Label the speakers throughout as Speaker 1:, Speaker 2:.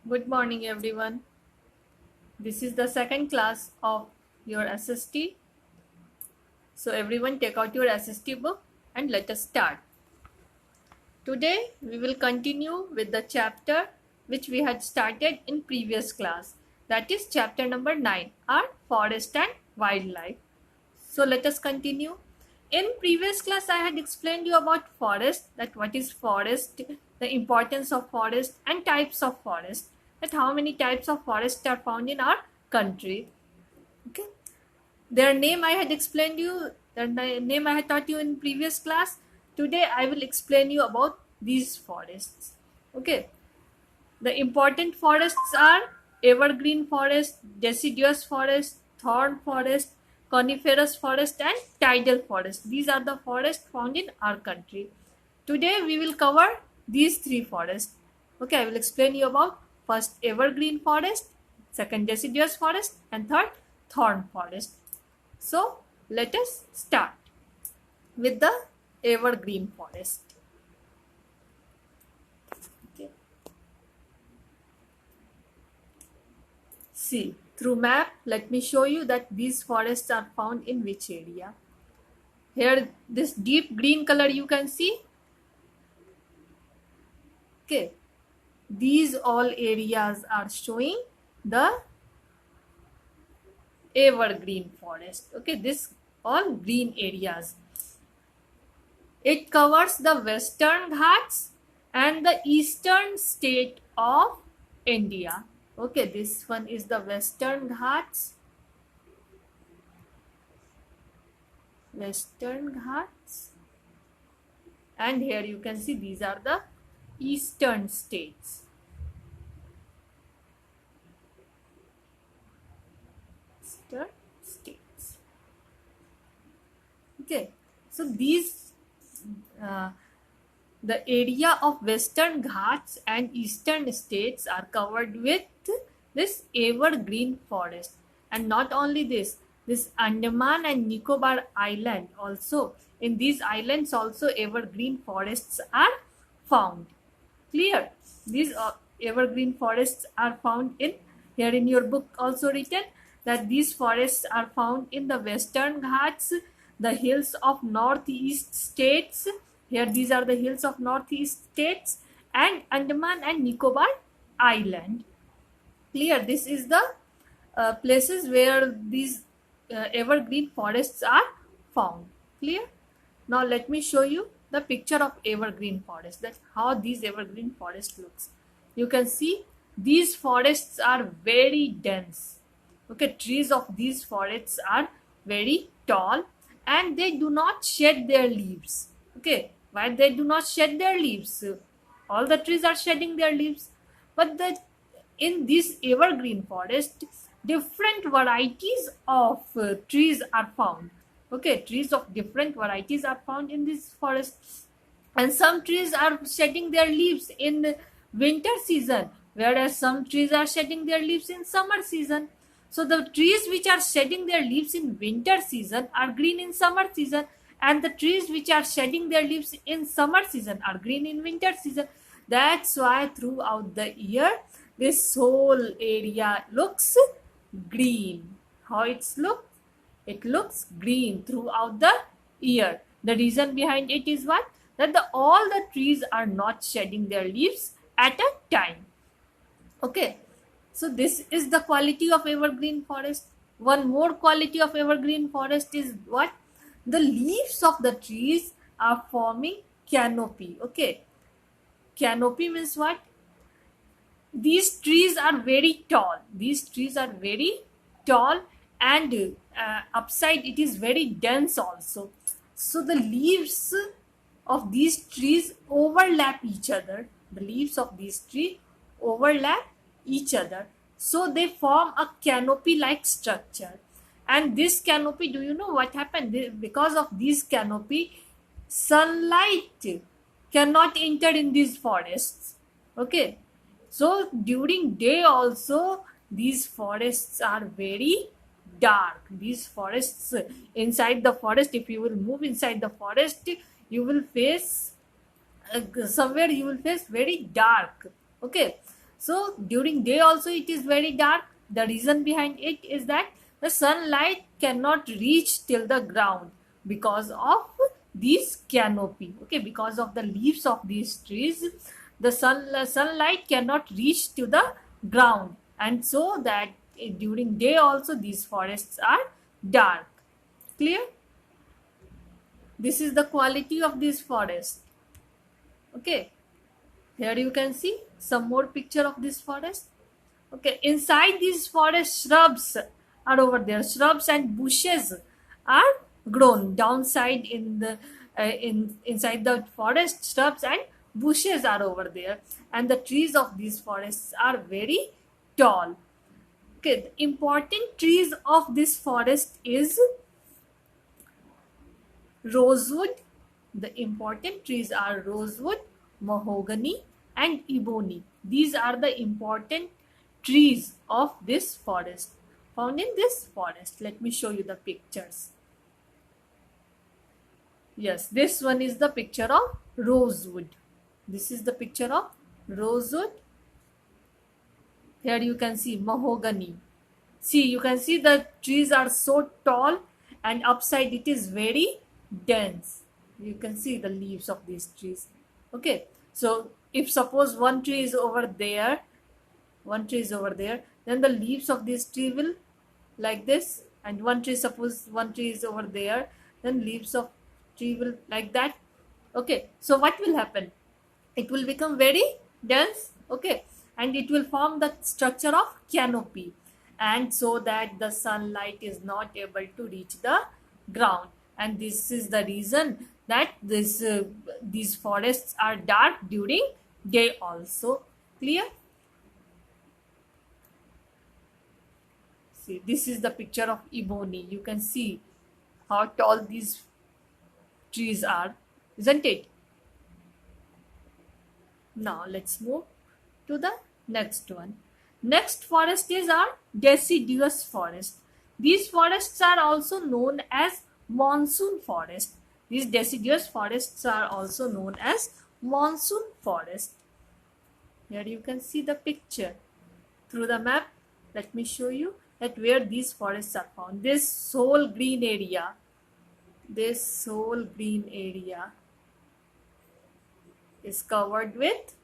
Speaker 1: Good morning, everyone. This is the second class of your SST. So, everyone, take out your SST book and let us start. Today, we will continue with the chapter which we had started in previous class. That is chapter number 9, our forest and wildlife. So, let us continue. In previous class, I had explained you about forest, that what is forest, the importance of forest and types of forest, that how many types of forest are found in our country. Okay. Their name I had explained you, their name I had taught you in previous class. Today I will explain you about these forests. Okay. The important forests are evergreen forest, deciduous forest, thorn forest, coniferous forest and tidal forest. These are the forests found in our country. Today we will cover these three forests. Okay, I will explain you about first evergreen forest, second deciduous forest and third thorn forest. So let us start with the evergreen forest. Okay. See, through map, let me show you that these forests are found in which area. Here, this deep green color you can see. Okay, these all areas are showing the evergreen forest. Okay, this all green areas. It covers the western Ghats and the eastern state of India. Okay, this one is the western Ghats. Western Ghats. And here you can see these are the eastern states. Eastern states. Okay, so these the area of western Ghats and eastern states are covered with this evergreen forest. And not only this Andaman and Nicobar island also, in these islands also evergreen forests are found. Clear? These evergreen forests are found in, here in your book also written that these forests are found in the western Ghats, the hills of northeast states. Here these are the hills of northeast states and Andaman and Nicobar island. Clear? This is the places where these evergreen forests are found. Clear? Now let me show you the picture of evergreen forest, that how these evergreen forest looks. You can see these forests are very dense. Okay, trees of these forests are very tall and they do not shed their leaves. Okay, why they do not shed their leaves? All the trees are shedding their leaves, but in this evergreen forest, different varieties of trees are found. Okay, trees of different varieties are found in this forest, and some trees are shedding their leaves in winter season, whereas some trees are shedding their leaves in summer season. So the trees which are shedding their leaves in winter season are green in summer season, and the trees which are shedding their leaves in summer season are green in winter season. That's why throughout the year this whole area looks green. How it's look? It looks green throughout the year. The reason behind it is what? That all the trees are not shedding their leaves at a time. Okay, so this is the quality of evergreen forest. One more quality of evergreen forest is what? The leaves of the trees are forming canopy. Okay, canopy means what? These trees are very tall. These trees are very tall, and upside it is very dense also. So the leaves of these trees overlap each other. The leaves of these trees overlap each other. So they form a canopy like structure. And this canopy, do you know what happened? Because of this canopy, sunlight cannot enter in these forests. Okay, so during day also these forests are very dark. These forests, inside the forest, if you will move inside the forest, you will face somewhere you will face very dark. Okay, So during day also it is very dark. The reason behind it is that the sunlight cannot reach till the ground because of this canopy. Okay, because of the leaves of these trees, the sunlight cannot reach to the ground, and so that during day also these forests are dark. Clear? This is the quality of this forest. Okay, here you can see some more picture of this forest. Okay, inside these forest, shrubs are over there. Shrubs and bushes are grown downside in the inside the forest. Shrubs and bushes are over there, and the trees of these forests are very tall. Okay, the important trees of this forest is rosewood. The important trees are rosewood, mahogany, and ebony. These are the important trees of this forest, found in this forest. Let me show you the pictures. Yes, this one is the picture of rosewood. This is the picture of rosewood. Here you can see mahogany. See, you can see the trees are so tall, and upside it is very dense. You can see the leaves of these trees. Okay, so if suppose one tree is over there, then the leaves of this tree will like this, and suppose one tree is over there, then leaves of tree will like that. Okay, so what will happen? It will become very dense. Okay, and it will form the structure of canopy, and so that the sunlight is not able to reach the ground, and this is the reason that these forests are dark during day also. Clear? See, this is the picture of ebony. You can see how tall these trees are, isn't it? Now let's move to the next one. Next forest is our deciduous forest. These forests are also known as monsoon forest. These deciduous forests are also known as monsoon forest. Here you can see the picture through the map. Let me show you that where these forests are found. This whole green area is covered with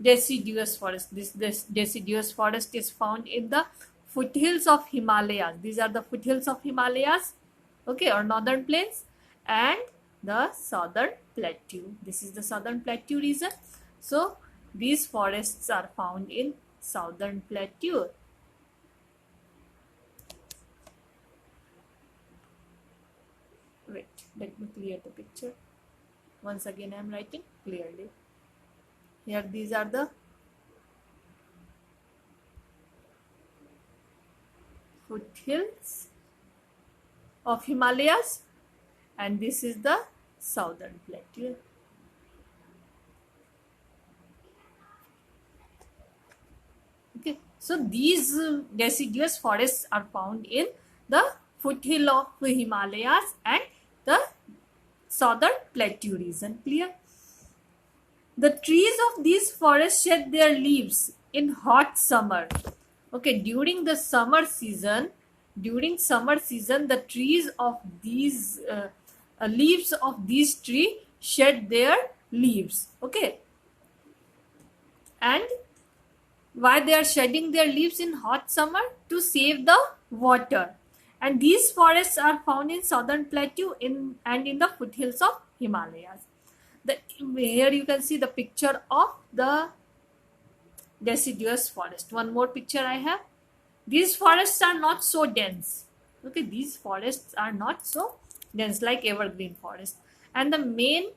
Speaker 1: deciduous forest. This deciduous forest is found in the foothills of Himalayas. These are the foothills of Himalayas, okay, or northern plains, and the southern plateau. This is the southern plateau region. So these forests are found in southern plateau. Wait, let me clear the picture. Once again I am writing clearly. Here these are the foothills of Himalayas, and this is the southern plateau. Okay, so these deciduous forests are found in the foothill of Himalayas and the southern plateau region. Clear? The trees of these forests shed their leaves in hot summer. Okay, during summer season, the trees of these leaves of these tree shed their leaves. Okay, and why they are shedding their leaves in hot summer? To save the water. And these forests are found in southern plateau and in the foothills of Himalayas. Here you can see the picture of the deciduous forest. One more picture I have. These forests are not so dense. Okay, these forests are not so dense like evergreen forest. And the main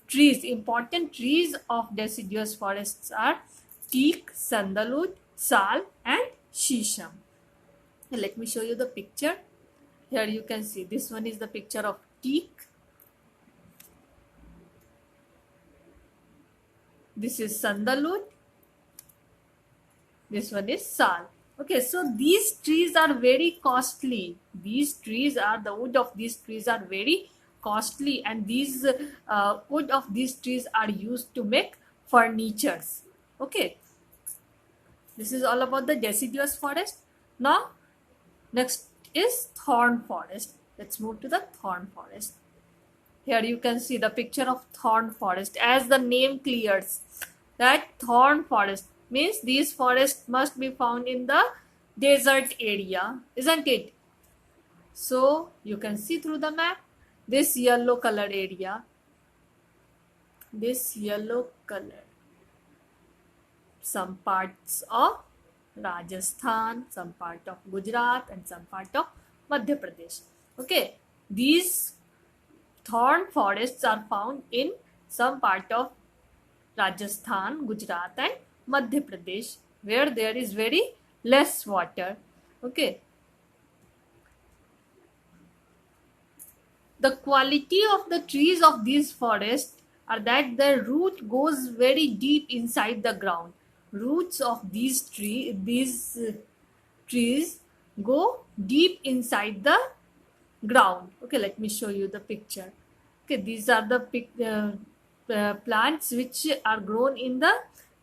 Speaker 1: trees, important trees of deciduous forests are teak, sandalwood, sal, and shisham. Let me show you the picture. Here you can see this one is the picture of teak. This is sandalwood. This one is sal. Okay, so these trees are very costly. The wood of these trees are very costly, and these wood of these trees are used to make furnitures. Okay, This is all about the deciduous forest. Now, next is thorn forest. Let's move to the thorn forest. Here you can see the picture of thorn forest. As the name clears, that thorn forest means these forests must be found in the desert area, isn't it? So you can see through the map this yellow colored area, this yellow color, some parts of Rajasthan, some part of Gujarat, and some part of Madhya Pradesh. Okay, these thorn forests are found in some part of Rajasthan, Gujarat, and Madhya Pradesh, where there is very less water. Okay. The quality of the trees of these forests are that the root goes very deep inside the ground. Roots of these trees go deep inside the ground. Okay, let me show you the picture. Okay, these are the plants which are grown in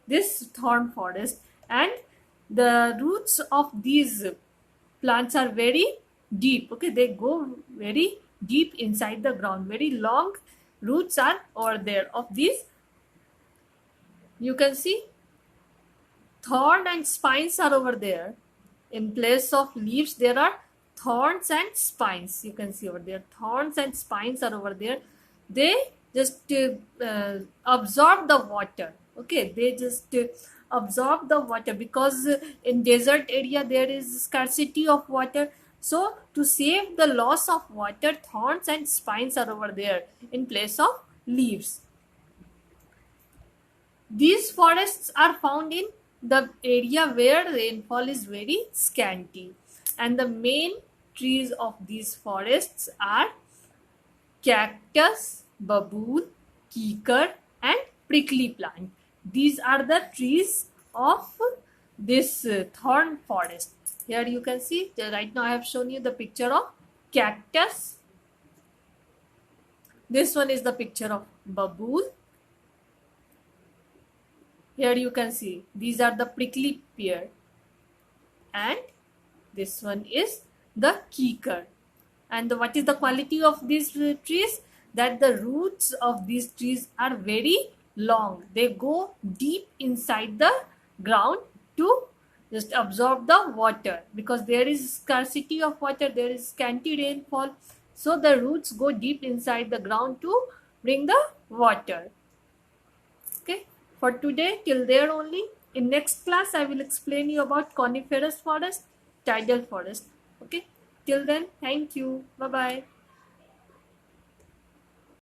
Speaker 1: this thorn forest, and the roots of these plants are very deep. Okay, they go very deep inside the ground. Very long roots are over there of these. You can see thorn and spines are over there. In place of leaves, there are thorns and spines. You can see over there, thorns and spines are over there. They just absorb the water. Okay, they just absorb the water, because in desert area there is scarcity of water. So to save the loss of water, thorns and spines are over there in place of leaves. These forests are found in the area where rainfall is very scanty, and the main trees of these forests are cactus, babool, kikar, and prickly plant. These are the trees of this thorn forest. Here you can see, right now I have shown you the picture of cactus. This one is the picture of babool. Here you can see, these are the prickly pear, and this one is the kikar. And what is the quality of these trees? That the roots of these trees are very long. They go deep inside the ground to just absorb the water, because there is scarcity of water, there is scanty rainfall. So the roots go deep inside the ground to bring the water. Okay, for today till there only. In next class I will explain you about coniferous forest, tidal forest. Okay, till then, thank you. Bye bye.